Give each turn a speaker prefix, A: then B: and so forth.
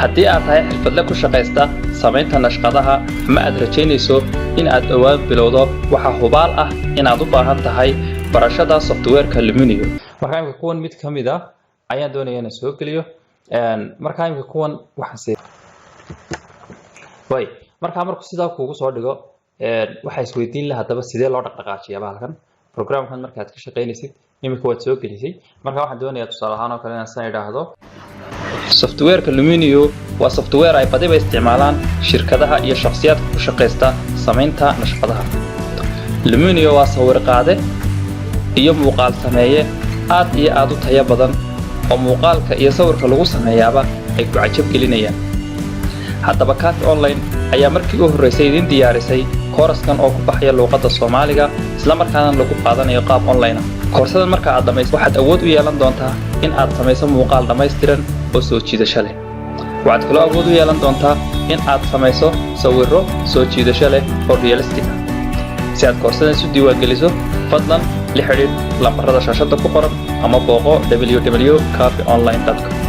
A: haddii aad tahay xirfadle ku shaqaysta samaynta nashqadaha ama aad rajaynayso in aad dhowaan bilowdo waxa hubaal ah inaad u baahan tahay barashada softwareka Luminio. Marka imika kuwan mid kamid ah ayaan doonayaa inaan soo geliyo marka imika kuwan waxaan markuu sidaa kuugu soo dhigo waxa isweydiin lahaa hadaba sidee loo dhaqdhaqaajiyaa halkan programkan markaad ka shaqeynaysid imika waad soo gelisay marka waxaan doonayaa tusaale ahaan oo kale inaan san idhaahdo softwareka Luminio waa software ay badiba isticmaalaan shirkadaha iyo shakhsiyaadka ku shaqeysta samaynta nashqadaha. Luminio waa sawir qaade iyo muuqaal sameeye aad iyo aad u tayo badan oo muuqaalka iyo sawirka lagu sameeyaaba ay ku cajab gelinayaan. haddaba Cafe Online ayaa markii ugu horeysay idin diyaarisay kooraskan oo ku baxaya luqadda Soomaaliga isla markaana lagu qaadanayo qaab online ah. Koorsadan marka aad dhamayso waxaad awood u yeelan doontaa in aad samayso muuqaal dhammaystiran oo soo jiidasho leh. waxaad kaloo awood u yeelan doontaa in aad samayso sawirro soo jiidasho leh oo realistic ah. si aad koorsadan isu diiwaangeliso fadlan la xiriir lambarada shaashada ku qoran ama booqo www.cafeonline.com